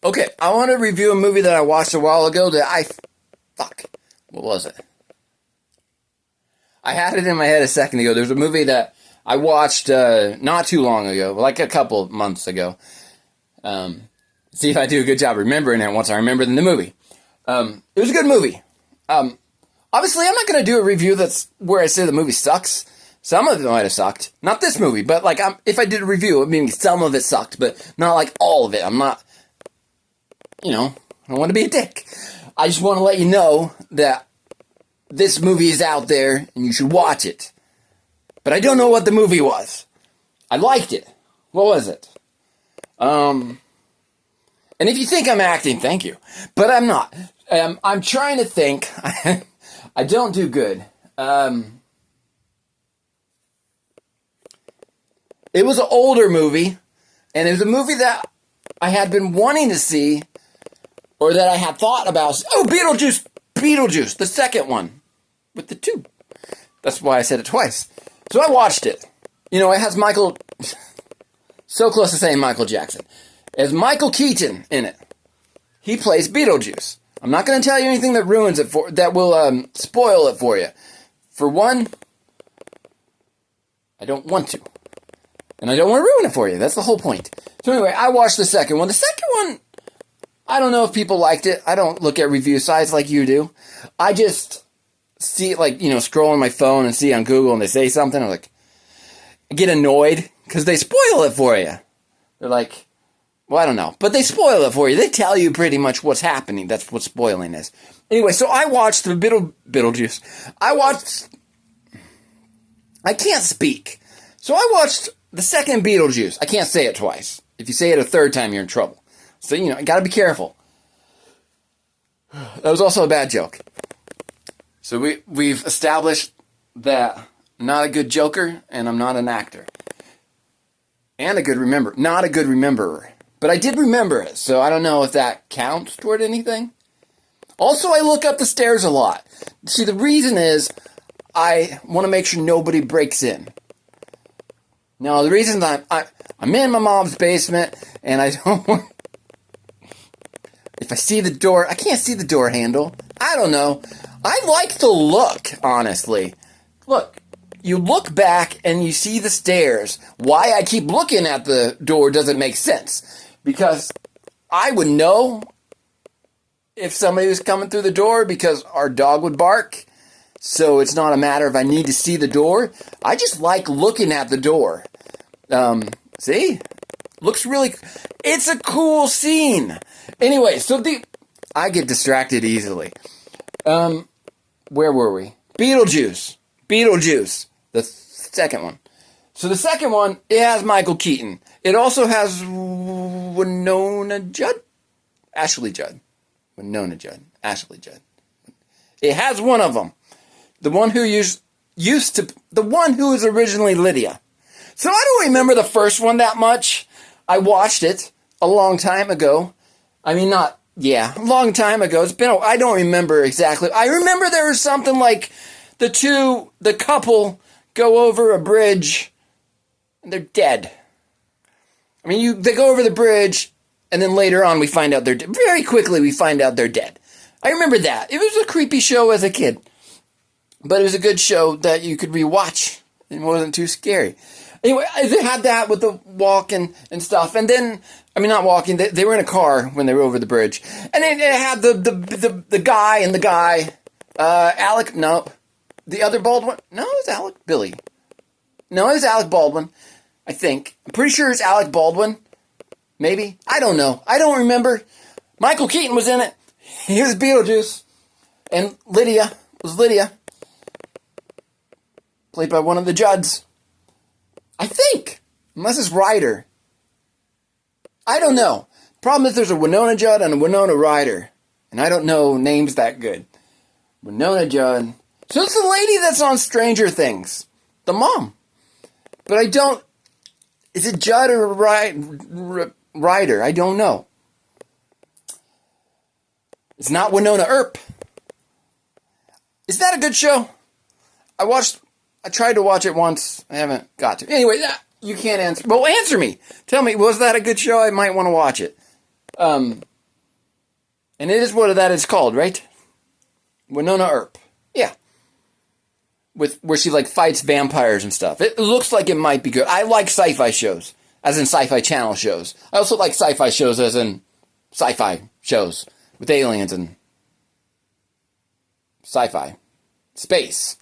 Okay, I want to review a movie that I watched a while ago that what was it? I had it in my head a second ago. There's a movie that I watched not too long ago, like a couple months ago. See if I do a good job remembering it once I remember the movie. It was a good movie. Obviously, I'm not going to do a review that's where I say the movie sucks. Some of it might have sucked. Not this movie, but like if I did a review, I mean, some of it sucked, but not like all of it. I'm not, I don't want to be a dick. I just want to let you know that this movie is out there and you should watch it. But I don't know what the movie was. I liked it. What was it? And if you think I'm acting, thank you. But I'm not. I'm trying to think. I don't do good. It was an older movie, and it was a movie that I had been wanting to see, or that I had thought about. Oh, Beetlejuice, the second one, with the two. That's why I said it twice. So I watched it. It has Michael, so close to saying Michael Jackson. It has Michael Keaton in it. He plays Beetlejuice. I'm not going to tell you anything that ruins it that will spoil it for you. For one, I don't want to. And I don't want to ruin it for you. That's the whole point. So anyway, I watched the second one. The second one, I don't know if people liked it. I don't look at review sites like you do. I just see it scroll on my phone and see on Google and they say something. I get annoyed because they spoil it for you. They're like, well, I don't know. But they spoil it for you. They tell you pretty much what's happening. That's what spoiling is. Anyway, so I watched the Beetlejuice. I can't speak. So I watched the second Beetlejuice. I can't say it twice. If you say it a third time, you're in trouble. So, you gotta be careful. That was also a bad joke. So we've established that I'm not a good joker, and I'm not an actor. And a good rememberer. Not a good rememberer. But I did remember it, so I don't know if that counts toward anything. Also, I look up the stairs a lot. See, the reason is I want to make sure nobody breaks in. Now, the reason that I'm in my mom's basement, and I don't want... If I see the door... I can't see the door handle. I don't know. I like to look, honestly. Look, you look back and you see the stairs. Why I keep looking at the door doesn't make sense. Because I would know if somebody was coming through the door because our dog would bark. So it's not a matter of I need to see the door. I just like looking at the door. See? Looks really... It's a cool scene. Anyway, so I get distracted easily. Where were we? Beetlejuice. The second one. So the second one, it has Michael Keaton. It also has Ashley Judd. It has one of them. The one who the one who was originally Lydia. So I don't remember the first one that much. I watched it a long time ago. I mean, a long time ago. I don't remember exactly. I remember there was something like the couple go over a bridge and they're dead. I mean, they go over the bridge and then later on we find out very quickly we find out they're dead. I remember that. It was a creepy show as a kid. But it was a good show that you could rewatch. It wasn't too scary. Anyway, they had that with the walking and stuff. And then, not walking. They were in a car when they were over the bridge. And then it had the guy and the guy. Alec, no. The other Baldwin. No, it was Alec. Billy. No, it was Alec Baldwin. I think. I'm pretty sure it's Alec Baldwin. Maybe. I don't know. I don't remember. Michael Keaton was in it. He was Beetlejuice. And Lydia was Lydia. Played by one of the Judds. I think. Unless it's Ryder. I don't know. Problem is there's a Winona Judd and a Winona Ryder. And I don't know names that good. Winona Judd. So it's the lady that's on Stranger Things. The mom. But I don't... Is it Judd or Ryder? I don't know. It's not Winona Earp. Is that a good show? I tried to watch it once. I haven't got to. Anyway, you can't answer. Well, answer me. Tell me, was that a good show? I might want to watch it. And it is what that is called, right? Winona Earp. Yeah. Where she like fights vampires and stuff. It looks like it might be good. I like sci-fi shows, as in sci-fi channel shows. I also like sci-fi shows as in sci-fi shows with aliens and sci-fi, space,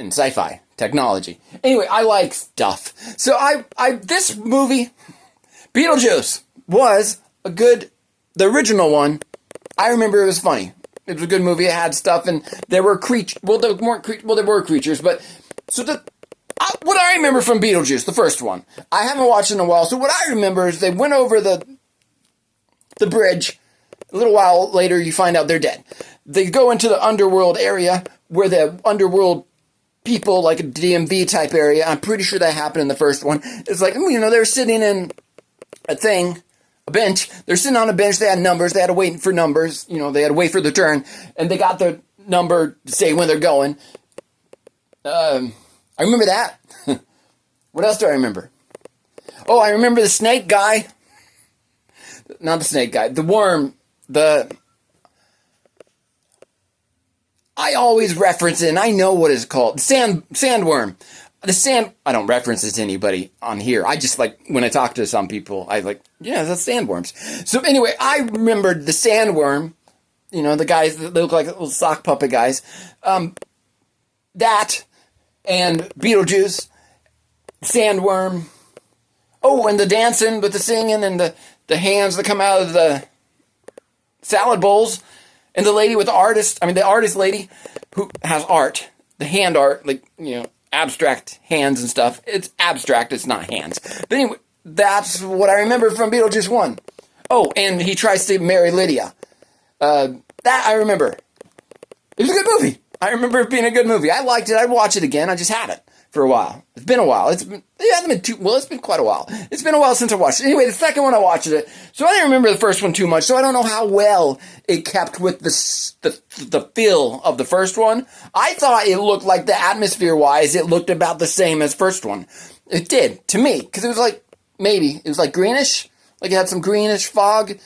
and sci-fi technology. Anyway, I like stuff. So this movie, Beetlejuice, was a good, the original one, I remember it was funny. It was a good movie. It had stuff, and there were creatures. Well, there were creatures, but so what I remember from Beetlejuice, the first one, I haven't watched it in a while. So what I remember is they went over the bridge. A little while later, you find out they're dead. They go into the underworld area where the underworld people, like a DMV type area. I'm pretty sure that happened in the first one. It's like, they're sitting in a bench. They're sitting on a bench. They had numbers. They had to wait for numbers. They had to wait for the turn. And they got the number to say when they're going. I remember that. What else do I remember? Oh, I remember the snake guy. Not the snake guy. The worm. I always reference it, and I know what it's called. Sandworm. I don't reference it to anybody on here. I just when I talk to some people, that's sandworms. So anyway, I remembered the sandworm, the guys that look like little sock puppet guys. That, and Beetlejuice, sandworm. Oh, and the dancing with the singing and the hands that come out of the salad bowls. And the lady with the artist lady who has art, the hand art, abstract hands and stuff. It's abstract, it's not hands. But anyway, that's what I remember from Beetlejuice 1. Oh, and he tries to marry Lydia. That I remember. It was a good movie. I remember it being a good movie. I liked it. I'd watch it again. I just had it for a while. It's been a while. It's been quite a while. It's been a while since I watched it. Anyway, the second one I watched it, so I didn't remember the first one too much, so I don't know how well it kept with the feel of the first one. I thought it looked like the atmosphere-wise, it looked about the same as first one. It did, to me, because it was greenish, like it had some greenish fog. It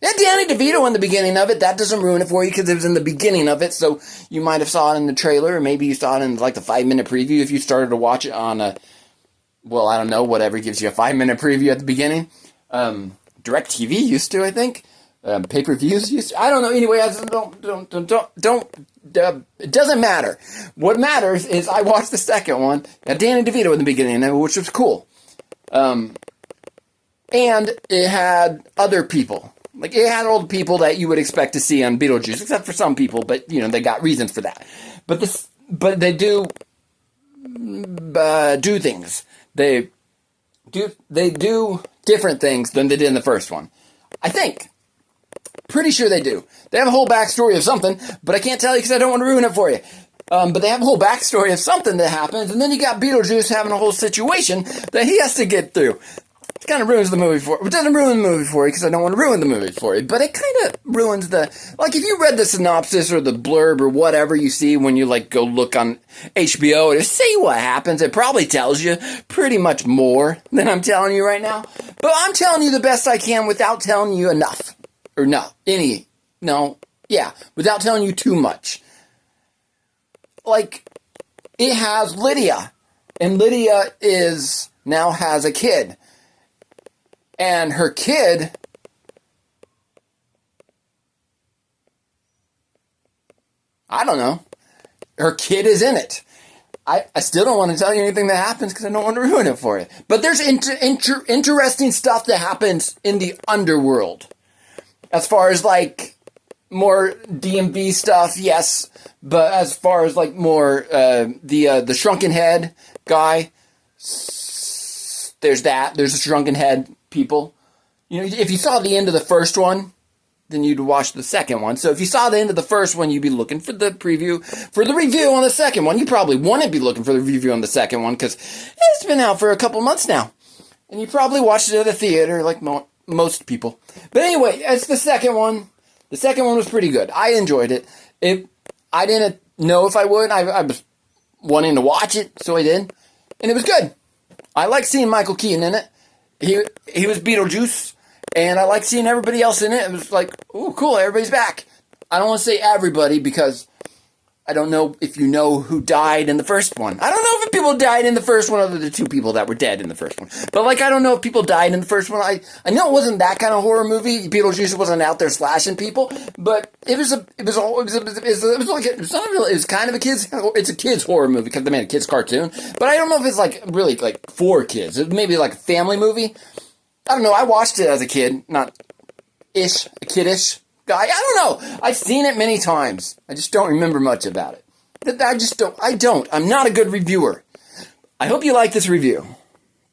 had Danny DeVito in the beginning of it. That doesn't ruin it for you because it was in the beginning of it, so you might have saw it in the trailer, or maybe you saw it in the 5-minute preview if you started to watch it on I don't know, whatever gives you a 5-minute preview at the beginning. DirecTV used to, I think. Pay-per-views used to. I don't know. Anyway, it doesn't matter. What matters is I watched the second one. It had Danny DeVito in the beginning, which was cool. And it had other people. It had all the people that you would expect to see on Beetlejuice, except for some people, but, they got reasons for that. But they do things. They do different things than they did in the first one. I think. Pretty sure they do. They have a whole backstory of something, but I can't tell you because I don't want to ruin it for you. But they have a whole backstory of something that happens, and then you got Beetlejuice having a whole situation that he has to get through. It kind of ruins the movie for you. It doesn't ruin the movie for you because I don't want to ruin the movie for you. But it kind of ruins if you read the synopsis or the blurb or whatever you see when you go look on HBO to see what happens, it probably tells you pretty much more than I'm telling you right now. But I'm telling you the best I can without telling you enough. Or without telling you too much. It has Lydia. And Lydia now has a kid. And her kid, I don't know. Her kid is in it. I still don't want to tell you anything that happens because I don't want to ruin it for you. But there's interesting stuff that happens in the underworld. As far as more DMV stuff, yes. But as far as more the shrunken head guy, there's that. There's a shrunken head people. If you saw the end of the first one, then you'd watch the second one. So if you saw the end of the first one, you'd be looking for the preview, for the review on the second one. You probably wouldn't be looking for the review on the second one because it's been out for a couple months now. And you probably watched it at a theater like most people. But anyway, it's the second one. The second one was pretty good. I enjoyed it. I didn't know if I would. I was wanting to watch it, so I did. And it was good. I like seeing Michael Keaton in it. He was Beetlejuice. And I like seeing everybody else in it. It was like, ooh, cool, everybody's back. I don't want to say everybody because I don't know if you know who died in the first one. I don't know if people died in the first one other than the two people that were dead in the first one. But, like, I don't know if people died in the first one. I know it wasn't that kind of horror movie. Beetlejuice wasn't out there slashing people. But it was kind of a kid's horror movie because they made a kid's cartoon. But I don't know if it's, like, really, like, for kids. It may be, like, a family movie. I don't know. I watched it as a kid. A kiddish guy. I don't know. I've seen it many times. I just don't remember much about it. I'm not a good reviewer. I hope you like this review.